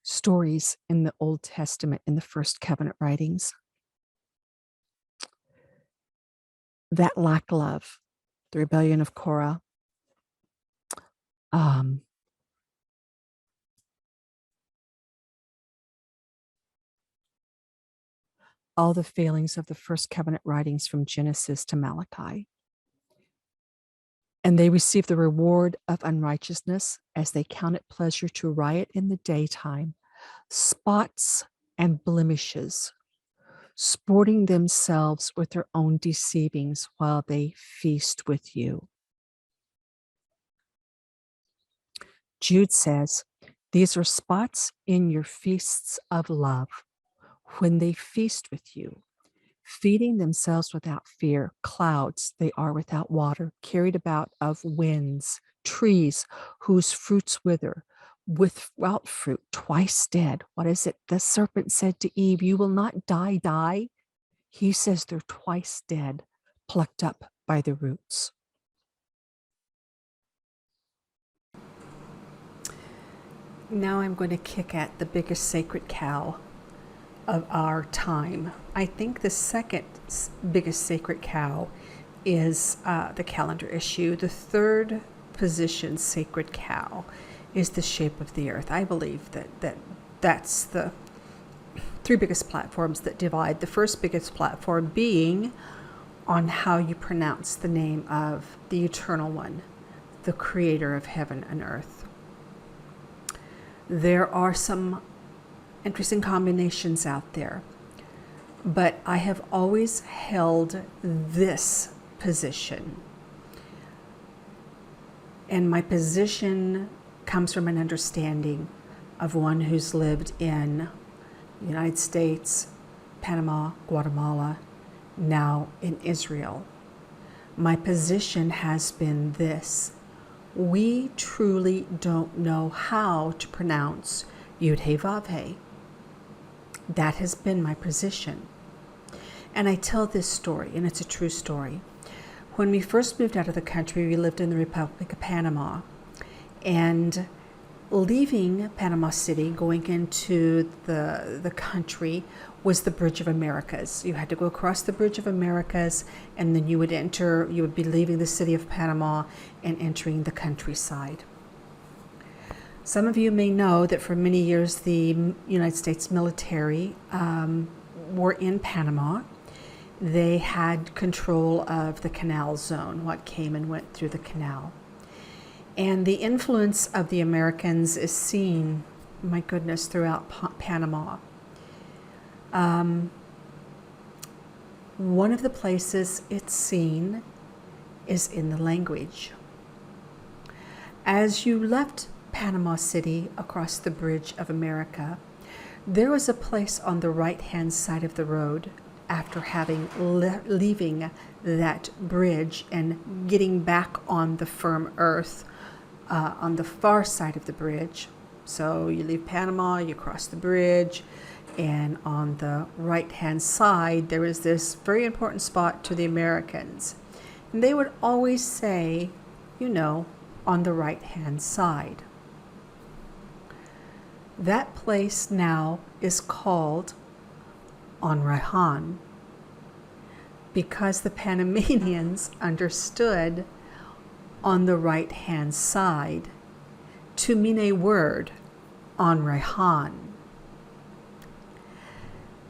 stories in the Old Testament, in the first covenant writings, that lack love, the rebellion of Korah, all the failings of the first covenant writings from Genesis to Malachi. And they receive the reward of unrighteousness as they count it pleasure to riot in the daytime, spots and blemishes, sporting themselves with their own deceivings while they feast with you. Jude says, these are spots in your feasts of love when they feast with you, feeding themselves without fear, clouds they are without water, carried about of winds, trees whose fruits wither, without fruit, twice dead. What is it? The serpent said to Eve, you will not die. He says they're twice dead, plucked up by the roots. Now I'm going to kick at the biggest sacred cow of our time. I think the second biggest sacred cow is the calendar issue. The third position sacred cow is the shape of the earth. I believe that's the three biggest platforms that divide. The first biggest platform being on how you pronounce the name of the Eternal One, the creator of heaven and earth. There are some interesting combinations out there, but I have always held this position. And my position comes from an understanding of one who's lived in the United States, Panama, Guatemala, now in Israel. My position has been this: we truly don't know how to pronounce Yud-He Vav-He. That has been my position. And I tell this story, and it's a true story. When we first moved out of the country, we lived in the Republic of Panama. And leaving Panama City, going into the country, was the Bridge of Americas. You had to go across the Bridge of Americas, and then you would be leaving the city of Panama and entering the countryside. Some of you may know that for many years the United States military were in Panama. They had control of the canal zone, what came and went through the canal. And the influence of the Americans is seen, my goodness, throughout Panama. One of the places it's seen is in the language. As you left Panama City across the Bridge of America, there was a place on the right-hand side of the road after having leaving that bridge and getting back on the firm earth on the far side of the bridge. So you leave Panama, you cross the bridge, and on the right-hand side, there is this very important spot to the Americans. And they would always say, on the right-hand side. That place now is called on Rehan because the Panamanians understood on the right-hand side to mean a word on Rehan.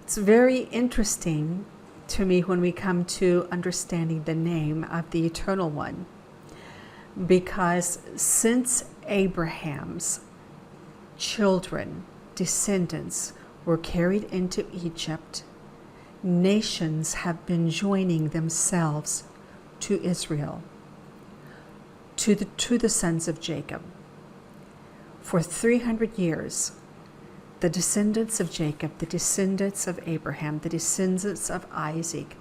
It's very interesting to me when we come to understanding the name of the Eternal One, because since Abraham's children, descendants, were carried into Egypt, nations have been joining themselves to Israel, to the sons of Jacob. For 300 years, the descendants of Jacob, the descendants of Abraham, the descendants of Isaac,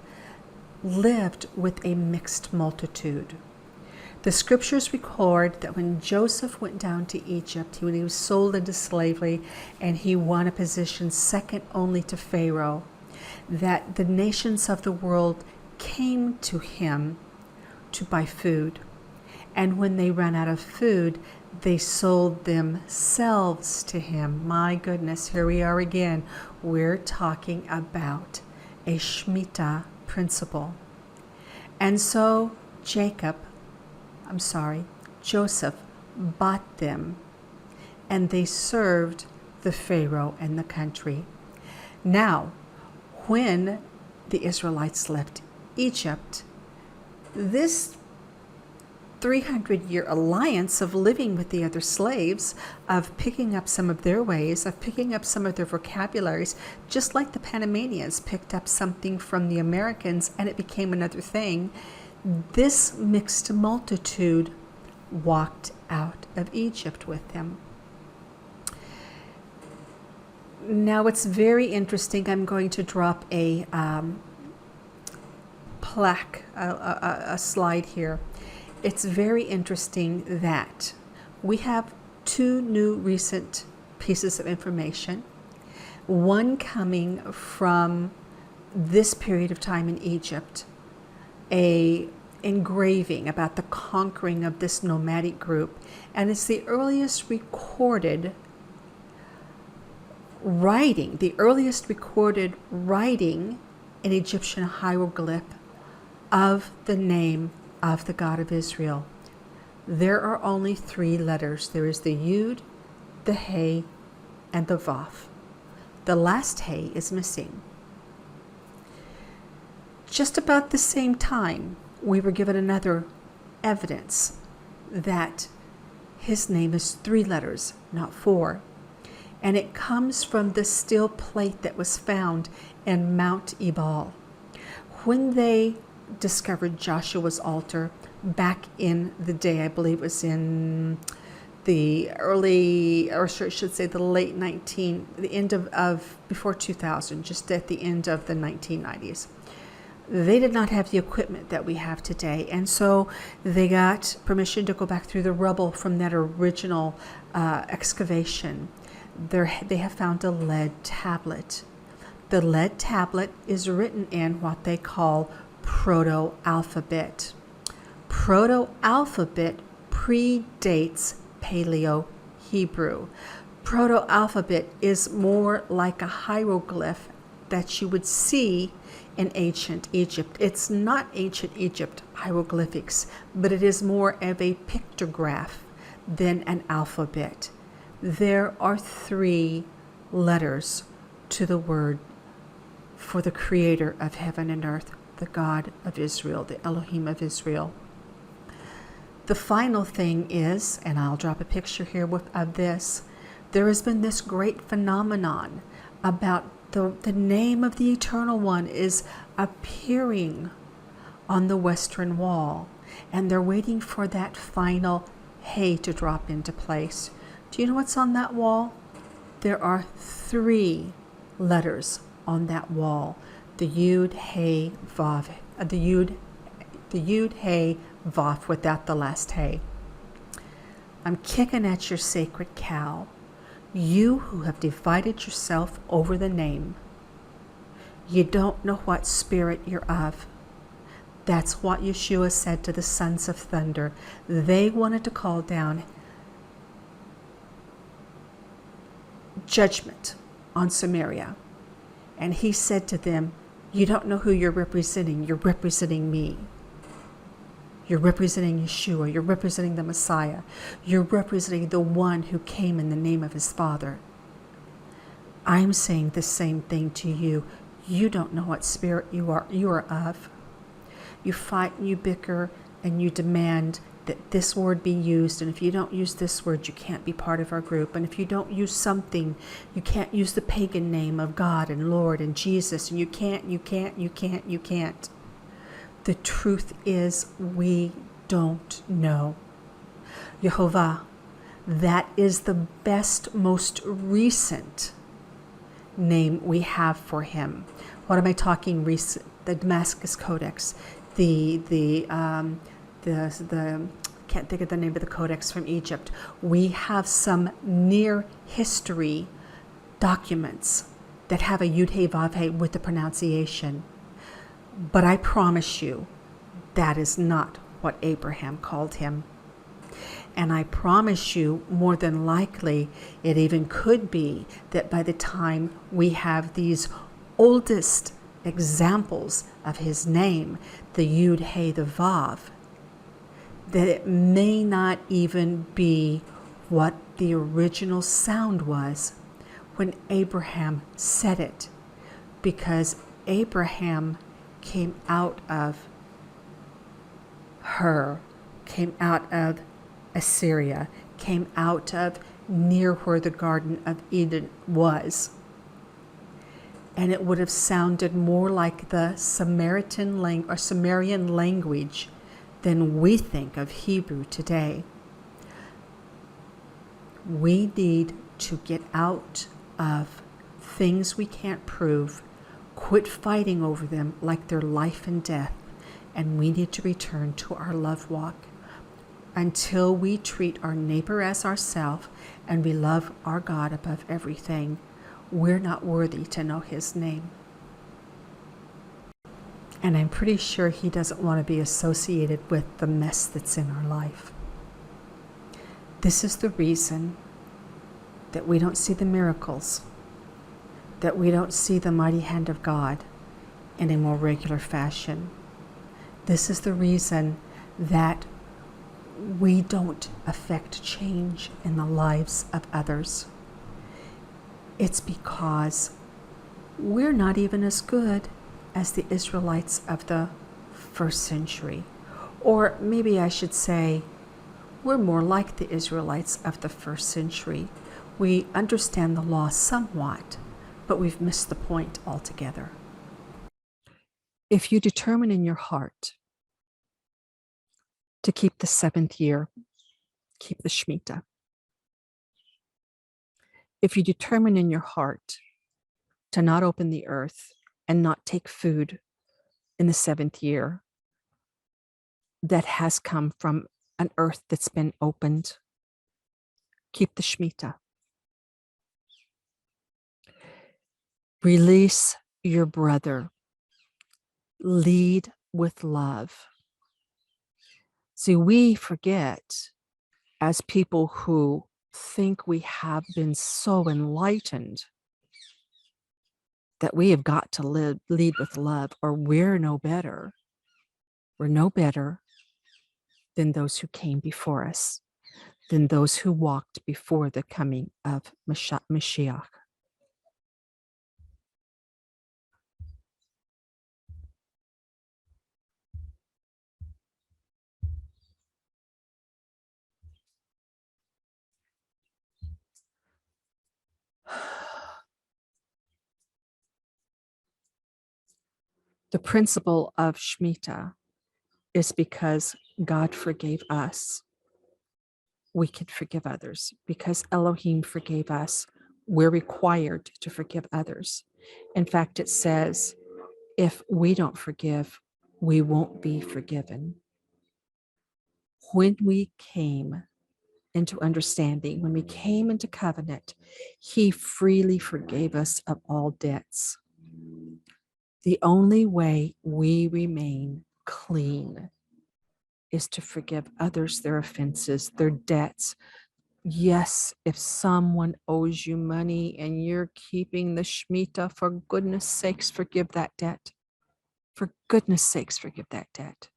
lived with a mixed multitude. The scriptures record that when Joseph went down to Egypt, when he was sold into slavery, and he won a position second only to Pharaoh, that the nations of the world came to him to buy food. And when they ran out of food, they sold themselves to him. My goodness, here we are again. We're talking about a Shemitah principle. And so Joseph bought them, and they served the Pharaoh and the country. Now, when the Israelites left Egypt, this 300-year alliance of living with the other slaves, of picking up some of their ways, of picking up some of their vocabularies, just like the Panamanians picked up something from the Americans and it became another thing, this mixed multitude walked out of Egypt with them. Now it's very interesting. I'm going to drop a plaque, a slide here. It's very interesting that we have two new recent pieces of information. One coming from this period of time in Egypt, a engraving about the conquering of this nomadic group, and it's the earliest recorded writing, in Egyptian hieroglyph of the name of the God of Israel. There are only 3 letters. There is the Yud, the He, and the Vav. The last He is missing. Just about the same time, we were given another evidence that his name is 3 letters, not 4. And it comes from the steel plate that was found in Mount Ebal. When they discovered Joshua's altar back in the day, I believe it was in the before 2000, just at the end of the 1990s. They did not have the equipment that we have today, and so they got permission to go back through the rubble from that original excavation. They have found a lead tablet. The lead tablet is written in what they call Proto-alphabet. Proto-alphabet predates Paleo-Hebrew. Proto-alphabet is more like a hieroglyph that you would see in ancient Egypt. It's not ancient Egypt hieroglyphics, but it is more of a pictograph than an alphabet. There are 3 letters to the word for the creator of heaven and earth, the God of Israel, the Elohim of Israel. The final thing is, and I'll drop a picture here of this, there has been this great phenomenon about the name of the Eternal One is appearing on the Western Wall, and they're waiting for that final Hey to drop into place. Do you know what's on that wall? There are 3 letters on that wall. The Yud Hey Vav, the Yud Hey Vav without the last Hey. I'm kicking at your sacred cow. You who have divided yourself over the name. You don't know what spirit you're of. That's what Yeshua said to the sons of thunder. They wanted to call down judgment on Samaria. And he said to them, you don't know who you're representing. You're representing me. You're representing Yeshua. You're representing the Messiah. You're representing the one who came in the name of his Father. I'm saying the same thing to you. You don't know what spirit you are of. You fight and you bicker and you demand that this word be used. And if you don't use this word, you can't be part of our group. And if you don't use something, you can't use the pagan name of God and Lord and Jesus. And you can't. The truth is, we don't know. Yehovah, that is the best, most recent name we have for him. What am I talking recent? The Damascus Codex, the can't think of the name of the codex from Egypt. We have some near history documents that have a Yud He Vav He with the pronunciation. But I promise you, that is not what Abraham called him. And I promise you, more than likely, it even could be that by the time we have these oldest examples of his name, the Yud He, the Vav, that it may not even be what the original sound was when Abraham said it, because Abraham came out of came out of Assyria, came out of near where the Garden of Eden was. And it would have sounded more like the Sumerian language than we think of Hebrew today. We need to get out of things we can't prove, quit fighting over them like they're life and death, and we need to return to our love walk. Until we treat our neighbor as ourselves and we love our God above everything, we're not worthy to know his name. And I'm pretty sure he doesn't want to be associated with the mess that's in our life. This is the reason that we don't see the miracles, that we don't see the mighty hand of God in a more regular fashion. This is the reason that we don't affect change in the lives of others. It's because we're not even as good as the Israelites of the first century. Or maybe I should say, we're more like the Israelites of the first century. We understand the law somewhat, but we've missed the point altogether. If you determine in your heart to keep the 7th year, keep the Shemitah. If you determine in your heart to not open the earth and not take food in the 7th year that has come from an earth that's been opened, keep the Shemitah. Release your brother. Lead with love. See, we forget as people who think we have been so enlightened that we have got to lead with love, or we're no better. We're no better than those who came before us, than those who walked before the coming of Mashiach. The principle of Shmitah is because God forgave us, we can forgive others. Because Elohim forgave us, we're required to forgive others. In fact, it says, if we don't forgive, we won't be forgiven. When we came into understanding, when we came into covenant, he freely forgave us of all debts. The only way we remain clean is to forgive others their offenses, their debts. Yes, if someone owes you money and you're keeping the Shemitah, for goodness sakes, forgive that debt. For goodness sakes, forgive that debt.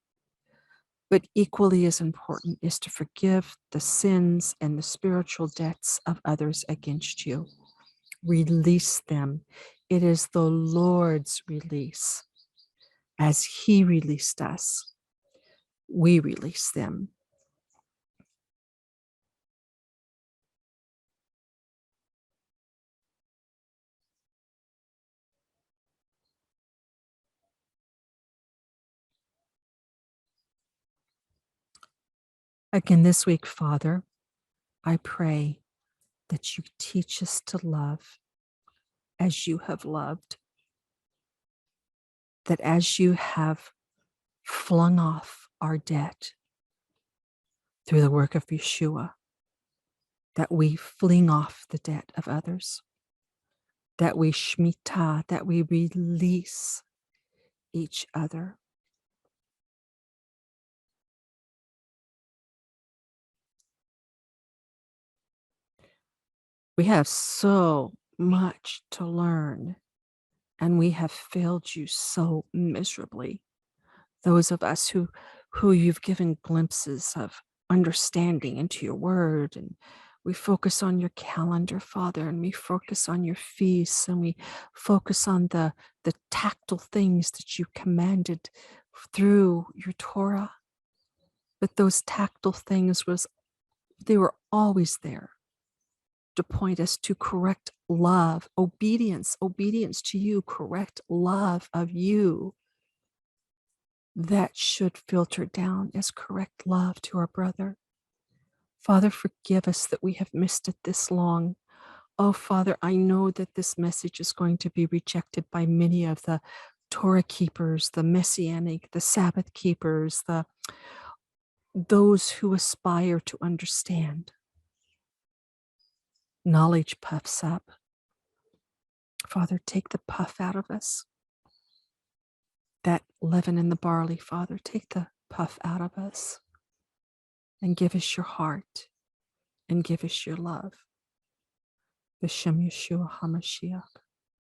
But equally as important is to forgive the sins and the spiritual debts of others against you. Release them. It is the Lord's release. As He released us, we release them. Again this week, Father, I pray that you teach us to love as you have loved, that as you have flung off our debt through the work of Yeshua, that we fling off the debt of others, that we Shmitah, that we release each other. We have so much to learn, and we have failed you so miserably. Those of us who you've given glimpses of understanding into your word, and we focus on your calendar, Father, and we focus on your feasts, and we focus on the tactile things that you commanded through your Torah. But those tactile things they were always there to point us to correct love, obedience to you, correct love of you. That should filter down as correct love to our brother. Father, forgive us that we have missed it this long. Oh, Father, I know that this message is going to be rejected by many of the Torah keepers, the Messianic, the Sabbath keepers, those who aspire to understand. Knowledge puffs up. Father, take the puff out of us. That leaven in the barley, Father, take the puff out of us and give us your heart and give us your love. B'Shem Yeshua HaMashiach.